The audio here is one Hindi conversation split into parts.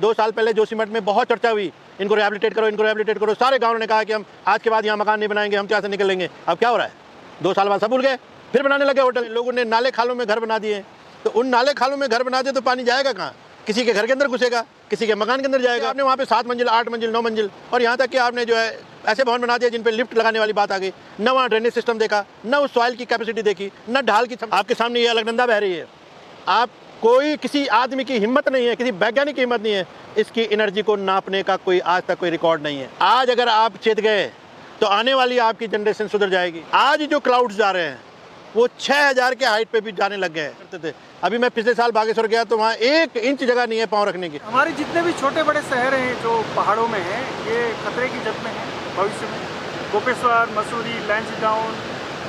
2 साल पहले जोशीमठ में बहुत चर्चा हुई, इनको रिहैबिलिटेट करो, इनको रिहैबिलिटेट करो। सारे गाँव ने कहा कि हम आज के बाद यहाँ मकान नहीं बनाएंगे, हम तो यहाँ से निकल लेंगे। अब क्या हो रहा है? 2 साल बाद सब भूल गए, फिर बनाने लगे होटल। लोगों ने नाले खालों में घर बना दिए, तो उन नाले खालों में घर बना दिए तो पानी जाएगा कहाँ? किसी के घर के अंदर घुसेगा, किसी के मकान के अंदर जाएगा। आपने वहाँ पे 7 मंजिल, 8 मंजिल, 9 मंजिल, और यहाँ तक कि आपने जो है ऐसे भवन बना दिए जिन पे लिफ्ट लगाने वाली बात आ गई। न वहाँ ड्रेनेज सिस्टम देखा, न उस सॉइल की कैपेसिटी देखी, न ढाल की। आपके सामने ये अलकनंदा बह रही है। आप कोई किसी आदमी की हिम्मत नहीं है, किसी वैज्ञानिक की हिम्मत नहीं है, इसकी एनर्जी को नापने का कोई आज तक कोई रिकॉर्ड नहीं है। आज अगर आप चेत गए तो आने वाली आपकी जनरेशन सुधर जाएगी। आज जो क्लाउड्स जा रहे हैं वो 6000 के हाइट पे भी जाने लग गए करते थे। अभी मैं पिछले साल बागेश्वर गया तो वहाँ 1 इंच जगह नहीं है पाँव रखने की। हमारे जितने भी छोटे बड़े शहर हैं जो पहाड़ों में हैं, ये खतरे की जद में हैं भविष्य में। गोपेश्वर, मसूरी, लैंसडाउन,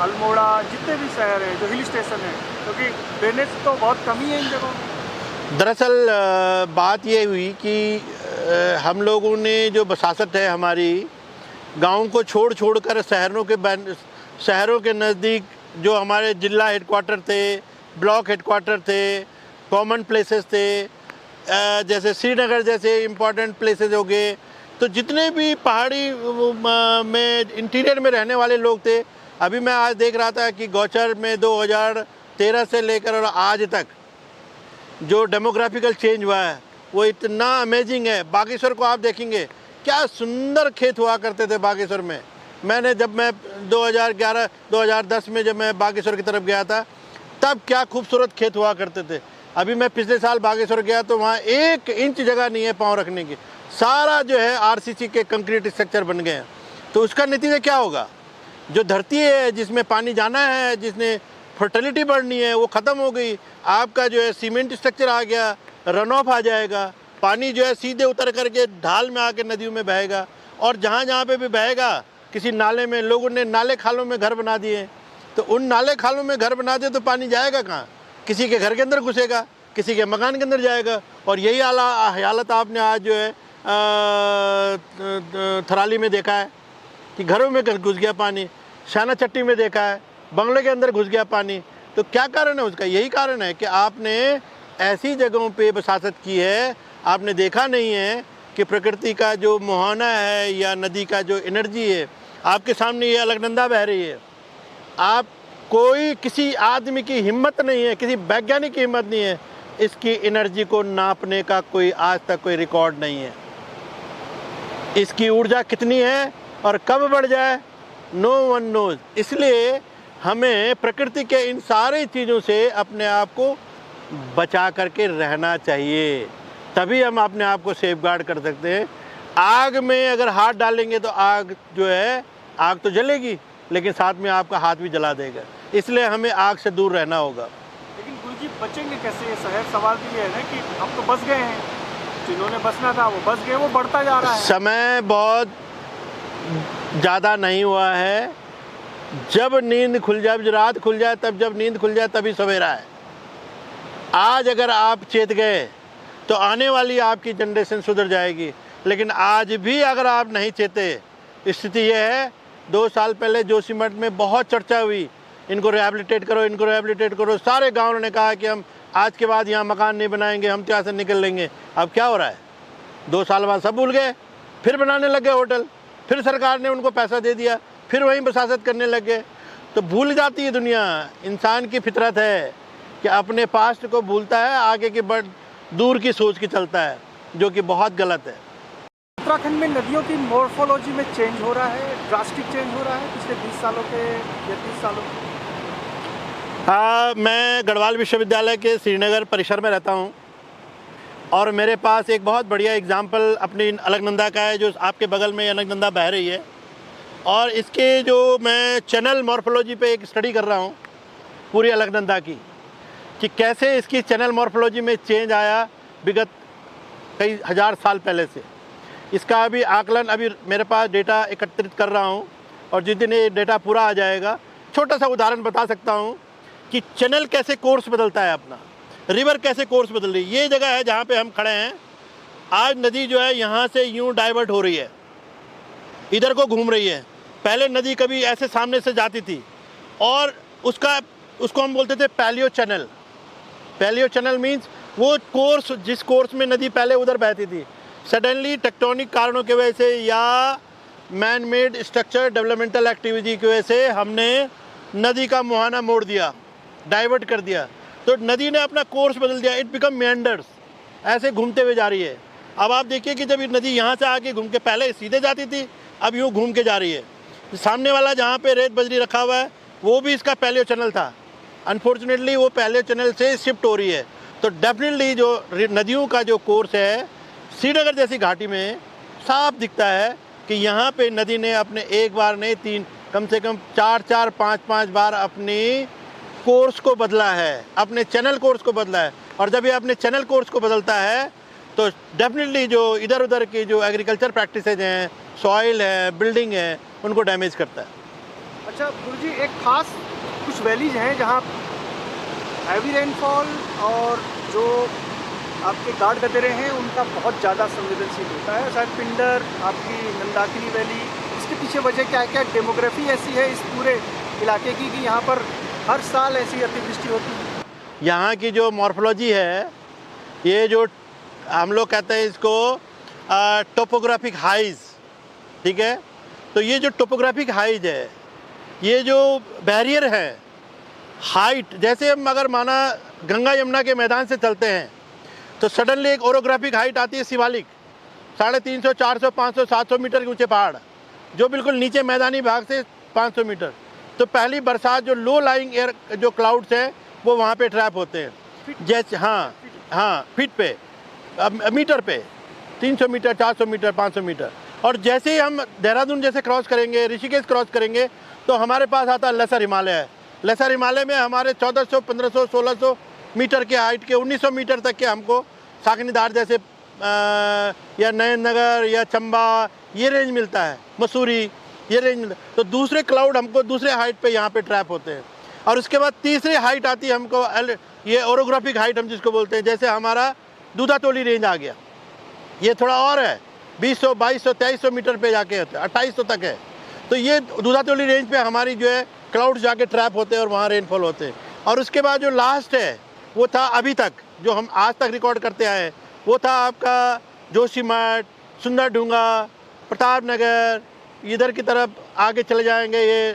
अल्मोड़ा, जितने भी शहर हैं जो हिल स्टेशन हैं, क्योंकि ड्रेनेज तो बहुत कमी है इन जगहों में। दरअसल बात ये हुई कि हम लोगों ने जो बसासत है हमारी, गाँव को छोड़ कर शहरों के नज़दीक जो हमारे जिला हेडक्वार्टर थे, ब्लॉक हेडक्वार्टर थे, कॉमन प्लेसेस थे, जैसे श्रीनगर जैसे इम्पॉर्टेंट प्लेसेस हो गए, तो जितने भी पहाड़ी में इंटीरियर में रहने वाले लोग थे। अभी मैं आज देख रहा था कि गौचर में 2013 से लेकर और आज तक जो डेमोग्राफिकल चेंज हुआ है वो इतना अमेजिंग है। बागेश्वर को आप देखेंगे, क्या सुंदर खेत हुआ करते थे बागेश्वर में। जब मैं 2011-2010 में जब मैं बागेश्वर की तरफ गया था, तब क्या खूबसूरत खेत हुआ करते थे। अभी मैं पिछले साल बागेश्वर गया तो वहाँ 1 इंच जगह नहीं है पाँव रखने की। सारा जो है आरसीसी के कंक्रीट स्ट्रक्चर बन गए हैं। तो उसका नतीजा क्या होगा? जो धरती है जिसमें पानी जाना है, जिसने फर्टिलिटी बढ़नी है, वो ख़त्म हो गई। आपका जो है सीमेंट स्ट्रक्चर आ गया, रन ऑफ आ जाएगा, पानी जो है सीधे उतर करके ढाल में आके नदियों में बहेगा। और जहाँ पे भी बहेगा, किसी नाले में, लोगों ने नाले खालों में घर बना दिए, तो उन नाले खालों में घर बना दिए तो पानी जाएगा कहाँ? किसी के घर के अंदर घुसेगा, किसी के मकान के अंदर जाएगा। और यही हालत आपने आज जो है थराली में देखा है कि घरों में घुस गया पानी, शाना चट्टी में देखा है बंगले के अंदर घुस गया पानी। तो क्या कारण है उसका? यही कारण है कि आपने ऐसी जगहों पे बसासत की है, आपने देखा नहीं है कि प्रकृति का जो मुहाना है या नदी का जो एनर्जी है। आपके सामने ये अलकनंदा बह रही है। आप कोई किसी आदमी की हिम्मत नहीं है, किसी वैज्ञानिक की हिम्मत नहीं है, इसकी एनर्जी को नापने का कोई आज तक कोई रिकॉर्ड नहीं है। इसकी ऊर्जा कितनी है और कब बढ़ जाए, नो वन नोज। इसलिए हमें प्रकृति के इन सारी चीज़ों से अपने आप को बचा करके रहना चाहिए, तभी हम अपने आप को सेफगार्ड कर सकते हैं। आग में अगर हाथ डालेंगे तो आग जो है, आग तो जलेगी लेकिन साथ में आपका हाथ भी जला देगा। इसलिए हमें आग से दूर रहना होगा। लेकिन गुरुजी बचेंगे कैसे? ये शहर सवाल भी ये है ना कि हम तो बस गए हैं, जिन्होंने बसना था वो बस गए, वो बढ़ता जा रहा है। समय बहुत ज़्यादा नहीं हुआ है। जब नींद खुल जाए, जब रात खुल जाए, जब नींद खुल जाए तभी सवेरा है। आज अगर आप चेत गए तो आने वाली आपकी जनरेशन सुधर जाएगी। लेकिन आज भी अगर आप नहीं चेते, स्थिति यह है। 2 साल पहले जोशीमठ में बहुत चर्चा हुई, इनको रिहैबिलिटेट करो, इनको रिहैबिलिटेट करो। सारे गाँव ने कहा कि हम आज के बाद यहाँ मकान नहीं बनाएंगे, हम तो यहाँ से निकल लेंगे। अब क्या हो रहा है? 2 साल बाद सब भूल गए, फिर बनाने लगे होटल, फिर सरकार ने उनको पैसा दे दिया, फिर वहीं बसासत करने लग गए। तो भूल जाती है दुनिया। इंसान की फितरत है कि अपने पास्ट को भूलता है, आगे की दूर की सोच के चलता है, जो कि बहुत गलत है। उत्तराखंड में नदियों की मॉर्फोलॉजी में चेंज हो रहा है, ड्रास्टिक चेंज हो रहा है पिछले 20 सालों के या 30 सालों के। हाँ, मैं गढ़वाल विश्वविद्यालय के श्रीनगर परिसर में रहता हूँ और मेरे पास एक बहुत बढ़िया एग्जाम्पल अपनी अलकनंदा का है, जो आपके बगल में अलकनंदा बह रही है। और इसके जो मैं चैनल मॉर्फोलॉजी पे एक स्टडी कर रहा हूँ पूरी अलकनंदा की, कि कैसे इसकी चैनल मॉर्फोलॉजी में चेंज आया विगत कई हज़ार साल पहले से। इसका अभी आकलन, अभी मेरे पास डेटा एकत्रित कर रहा हूँ और जिस दिन ये डेटा पूरा आ जाएगा, छोटा सा उदाहरण बता सकता हूँ कि चैनल कैसे कोर्स बदलता है अपना, रिवर कैसे कोर्स बदल रही है। ये जगह है जहाँ पे हम खड़े हैं। आज नदी जो है यहाँ से यूँ डाइवर्ट हो रही है, इधर को घूम रही है। पहले नदी कभी ऐसे सामने से जाती थी और उसको हम बोलते थे paleo channel. Paleo channel means वो कोर्स, जिस कोर्स में नदी पहले उधर बहती थी, सडनली टेक्टोनिक कारणों की वजह से या man made structure developmental activity की वजह से हमने नदी का मुहाना मोड़ दिया, डाइवर्ट कर दिया, तो नदी ने अपना कोर्स बदल दिया। इट बिकम मेंडर्स, ऐसे घूमते हुए जा रही है। अब आप देखिए कि जब ये नदी यहाँ से आके घूम के, पहले सीधे जाती थी, अब यूँ घूम के जा रही है। सामने वाला जहाँ पे रेत बजरी रखा हुआ है वो भी इसका पैलियो चैनल था, अनफॉर्चुनेटली वो पैलियो चैनल से शिफ्ट हो रही है। तो डेफिनेटली जो नदियों का जो कोर्स है श्रीनगर जैसी घाटी में साफ दिखता है कि यहाँ पे नदी ने अपने एक बार नहीं, तीन, कम से कम 4-4, 5-5 बार अपनी कोर्स को बदला है, अपने चैनल कोर्स को बदला है। और जब ये अपने चैनल कोर्स को बदलता है तो डेफिनेटली जो इधर उधर की जो एग्रीकल्चर प्रैक्टिसेज हैं, सॉइल है, बिल्डिंग है, उनको डैमेज करता है। अच्छा गुरुजी, एक खास कुछ वैलीज हैं जहाँ हैवी रेनफॉल और जो आपके गाढ़ गदेरे हैं उनका बहुत ज़्यादा संवेदनशील होता है, शायद पिंडर, आपकी मंदाकिनी वैली। इसके पीछे वजह क्या है? क्या डेमोग्राफी ऐसी है इस पूरे इलाके की कि यहाँ पर हर साल ऐसी अतिवृष्टि होती है? यहाँ की जो मॉर्फोलॉजी है, ये जो हम लोग कहते हैं इसको टोपोग्राफिक हाइज, ठीक है, तो ये जो टोपोग्राफिक हाइज है, ये जो बैरियर है हाइट, जैसे हम अगर माना गंगा यमुना के मैदान से चलते हैं तो सडनली एक ओरोग्राफिक हाइट आती है शिवालिक, 350, 400, 500, 700 मीटर के ऊंचे पहाड़ जो बिल्कुल नीचे मैदानी भाग से 500 मीटर। तो पहली बरसात जो लो लाइंग एयर जो क्लाउड्स हैं वो वहाँ पे ट्रैप होते हैं, जैसे हाँ फीट पे, मीटर पे, 300 मीटर, 400 मीटर, 500 मीटर। और जैसे ही हम देहरादून जैसे क्रॉस करेंगे, ऋषिकेश क्रॉस करेंगे, तो हमारे पास आता है लेसर हिमालय है। लेसर हिमालय में हमारे 1400, 1500, 1600 मीटर के हाइट के 1900 मीटर तक के हमको साकनीधार जैसे या नयननगर या चंबा ये रेंज मिलता है, मसूरी ये रेंज मिलता है। तो दूसरे क्लाउड हमको दूसरे हाइट पे यहाँ पे ट्रैप होते हैं। और उसके बाद तीसरी हाइट आती है हमको, ये ओरोग्राफिक हाइट हम जिसको बोलते हैं, जैसे हमारा दूधातोली रेंज आ गया, ये थोड़ा और है, 200, 2200, 2300 मीटर पे जाके होते हैं, 2800 तक है। तो ये दूधातोली रेंज पे हमारी जो है क्लाउड्स जाके ट्रैप होते हैं और वहाँ रेनफॉल होते हैं। और उसके बाद जो लास्ट है वो था अभी तक जो हम आज तक रिकॉर्ड करते आए हैं, वो था आपका जोशीमठ, सुंदरढूंगा, प्रताप नगर, इधर की तरफ आगे चले जाएंगे ये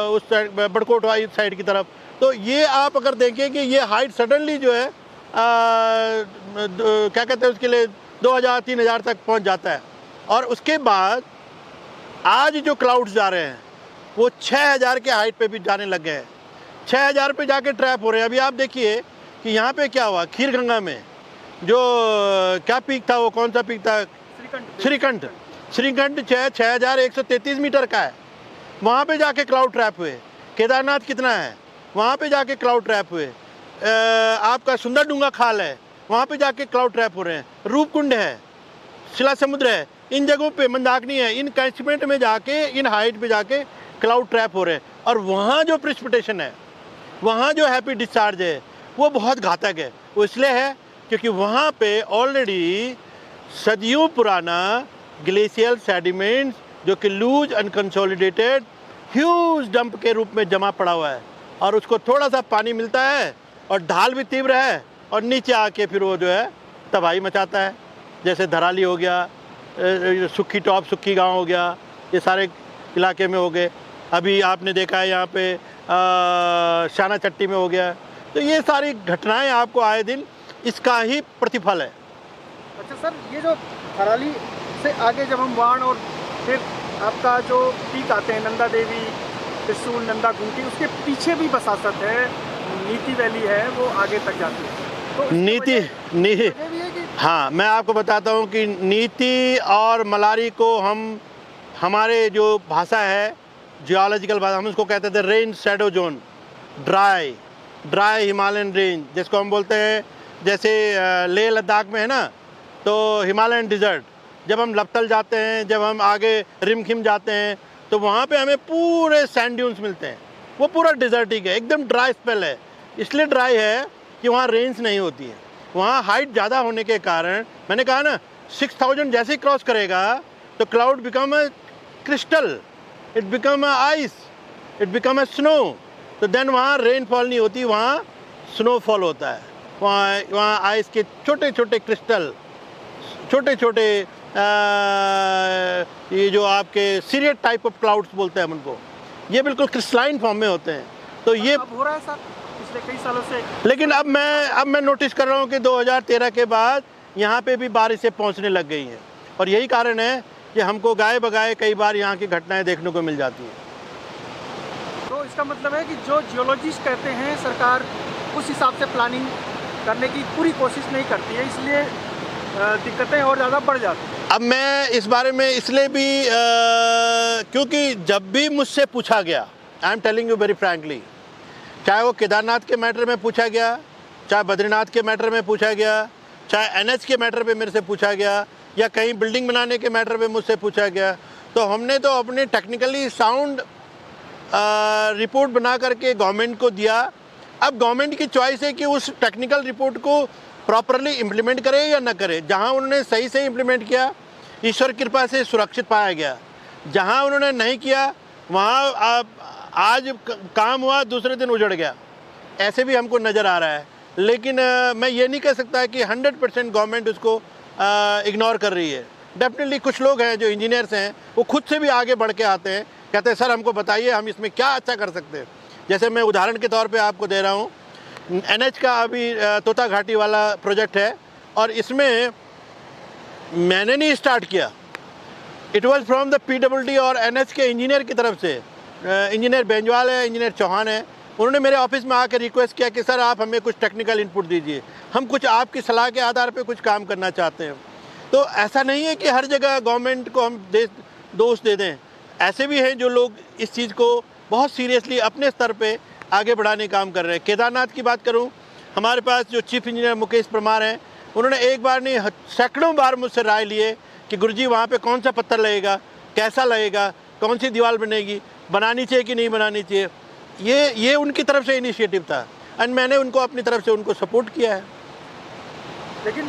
उस साइड बड़कोटवा इस साइड की तरफ। तो ये आप अगर देखें कि ये हाइट सडनली जो है क्या कहते हैं उसके लिए 2000-3000 तक पहुंच जाता है। और उसके बाद आज जो क्लाउड्स जा रहे हैं वो 6000 के हाइट पे भी जाने लग गए हैं, 6000 पे जाके ट्रैप हो रहे हैं। अभी आप देखिए कि यहाँ पे क्या हुआ, खीरगंगा में जो क्या पीक था, वो कौन सा पीक था, श्रीकंठ 6133 मीटर का है, वहाँ पे जाके क्लाउड ट्रैप हुए। केदारनाथ कितना है, वहाँ पे जाके क्लाउड ट्रैप हुए। आपका सुंदरडूंगा खाल है, वहाँ पे जाके क्लाउड ट्रैप हो रहे हैं। रूपकुंड है, शिला समुद्र है, इन जगहों पे मंदाकिनी है, इन कैचमेंट में जाके, इन हाइट पे जाके क्लाउड ट्रैप हो रहे हैं। और वहाँ जो प्रेसिपिटेशन है, वहाँ जो हैप्पी डिस्चार्ज है, वो बहुत घातक है। वो इसलिए है क्योंकि वहाँ पे ऑलरेडी सदियों पुराना ग्लेशियल सेडिमेंट्स जो कि लूज अनकंसोलिडेटेड ह्यूज डंप के रूप में जमा पड़ा हुआ है, और उसको थोड़ा सा पानी मिलता है और ढाल भी तीव्र है, और नीचे आके फिर वो जो है तबाही मचाता है। जैसे धराली हो गया, सुक्खी टॉप, सुक्खी गांव हो गया, ये सारे इलाके में हो गए। अभी आपने देखा है यहाँ पे शाना चट्टी में हो गया। तो ये सारी घटनाएं आपको आए दिन इसका ही प्रतिफल है। अच्छा सर, ये जो थराली से आगे जब हम वाण और फिर आपका जो पीक आते हैं नंदा देवी, त्रिशूल, नंदा गुमटी, उसके पीछे भी बसासत है, नीति वैली है, वो आगे तक जाती है। तो नीति हाँ, मैं आपको बताता हूँ कि नीति और मलारी को हम, हमारे जो भाषा है जियोलॉजिकल भाषा, हम उसको कहते थे rain shadow zone, dry Himalayan range जिसको हम बोलते हैं। जैसे लेह लद्दाख में है ना, तो हिमालयन डिज़र्ट, जब हम लपतल जाते हैं, जब हम आगे रिमखिम जाते हैं, तो वहाँ पे हमें पूरे सैंड ड्यून्स मिलते हैं। वो पूरा डिज़र्टिक है, एकदम ड्राई स्पेल है। इसलिए ड्राई है कि वहाँ रेंज नहीं होती है। वहाँ हाइट ज़्यादा होने के कारण, मैंने कहा ना 6000 जैसे ही क्रॉस करेगा तो cloud become a crystal, it become a ice, it become a snow. तो देन वहाँ रेनफॉल नहीं होती, वहाँ स्नोफॉल होता है। वहाँ आइस के छोटे छोटे क्रिस्टल, छोटे छोटे ये जो आपके सीरियट टाइप ऑफ क्लाउड्स बोलते हैं हम उनको, ये बिल्कुल क्रिस्टलाइन फॉर्म में होते हैं। तो ये अब हो रहा है सर पिछले कई सालों से। लेकिन अब मैं नोटिस कर रहा हूँ कि 2013 के बाद यहाँ पे भी बारिशें पहुँचने लग गई हैं, और यही कारण है कि हमको गाए बगाए कई बार यहाँ की घटनाएं देखने को मिल जाती हैं। तो इसका मतलब है कि जो जियोलॉजिस्ट कहते हैं सरकार उस हिसाब से प्लानिंग करने की पूरी कोशिश नहीं करती है, इसलिए दिक्कतें और ज़्यादा बढ़ जाती हैं। अब मैं इस बारे में इसलिए भी क्योंकि जब भी मुझसे पूछा गया, I am telling you very frankly, चाहे वो केदारनाथ के मैटर में पूछा गया, चाहे बद्रीनाथ के मैटर में पूछा गया, चाहे एनएच के मैटर पे मेरे से पूछा गया, या कहीं बिल्डिंग बनाने के मैटर पे मुझसे पूछा गया, तो हमने तो अपने टेक्निकली साउंड रिपोर्ट बना करके गवर्नमेंट को दिया। अब गवर्नमेंट की चॉइस है कि उस टेक्निकल रिपोर्ट को प्रॉपरली इम्प्लीमेंट करे या ना करे। जहां उन्होंने सही से इम्प्लीमेंट किया, ईश्वर कृपा से सुरक्षित पाया गया। जहां उन्होंने नहीं किया, वहां आज काम हुआ, दूसरे दिन उजड़ गया, ऐसे भी हमको नज़र आ रहा है। लेकिन मैं ये नहीं कह सकता कि 100% गवर्नमेंट उसको इग्नोर कर रही है। डेफिनेटली कुछ लोग हैं जो इंजीनियर्स हैं, वो खुद से भी आगे बढ़ के आते हैं, कहते हैं सर हमको बताइए हम इसमें क्या अच्छा कर सकते हैं। जैसे मैं उदाहरण के तौर पे आपको दे रहा हूँ, एनएच का अभी तोता घाटी वाला प्रोजेक्ट है, और इसमें मैंने नहीं स्टार्ट किया, it was from the PWD और एनएच के इंजीनियर की तरफ से। इंजीनियर बेंजवाल है, इंजीनियर चौहान है, उन्होंने मेरे ऑफिस में आकर रिक्वेस्ट किया कि सर आप हमें कुछ टेक्निकल इनपुट दीजिए, हम कुछ आपकी सलाह के आधार पे कुछ काम करना चाहते हैं। तो ऐसा नहीं है कि हर जगह गवर्नमेंट को हम दोष दे दें, ऐसे भी हैं जो लोग इस चीज़ को बहुत सीरियसली अपने स्तर पे आगे बढ़ाने का काम कर रहे हैं। केदारनाथ की बात करूं, हमारे पास जो चीफ इंजीनियर मुकेश परमार हैं, उन्होंने एक बार नहीं सैकड़ों बार मुझसे राय लिए कि गुरुजी वहाँ पे कौन सा पत्थर लगेगा, कैसा लगेगा, कौन सी दीवार बनेगी, बनानी चाहिए कि नहीं बनानी चाहिए। ये उनकी तरफ से इनिशिएटिव था, एंड मैंने उनको अपनी तरफ से उनको सपोर्ट किया है। लेकिन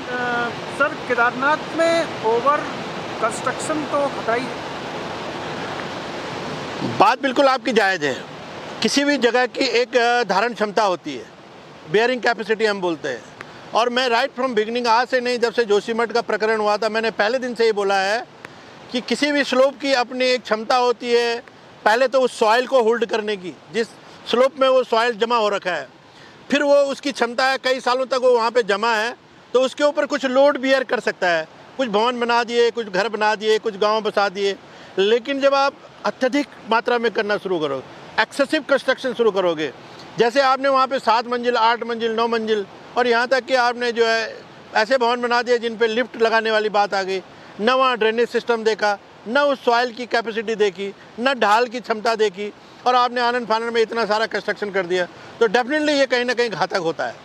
सर केदारनाथ में ओवर कंस्ट्रक्शन तो खतरा ही है। बात बिल्कुल आपकी जायज़ है। किसी भी जगह की एक धारण क्षमता होती है, बेयरिंग कैपेसिटी हम बोलते हैं, और मैं राइट फ्रॉम बिगिनिंग, आज से नहीं, जब से जोशीमठ का प्रकरण हुआ था, मैंने पहले दिन से ही बोला है कि किसी भी स्लोप की अपनी एक क्षमता होती है। पहले तो उस सॉइल को होल्ड करने की, जिस स्लोप में वो सॉइल जमा हो रखा है, फिर वो उसकी क्षमता है कई सालों तक वो वहाँ पे जमा है, तो उसके ऊपर कुछ लोड बियर कर सकता है। कुछ भवन बना दिए, कुछ घर बना दिए, कुछ गांव बसा दिए। लेकिन जब आप अत्यधिक मात्रा में करना शुरू करोगे, एक्सेसिव कंस्ट्रक्शन शुरू करोगे, जैसे आपने वहाँ पे 7 मंजिल, 8 मंजिल, 9 मंजिल, और यहाँ तक कि आपने जो है ऐसे भवन बना दिए जिन पे लिफ्ट लगाने वाली बात आ गई, न वहाँ ड्रेनेज सिस्टम देखा, न उस सॉइल की कैपेसिटी देखी, न ढाल की क्षमता देखी, और आपने आनन फानन में इतना सारा कंस्ट्रक्शन कर दिया, तो डेफिनेटली ये कहीं ना कहीं घातक होता है।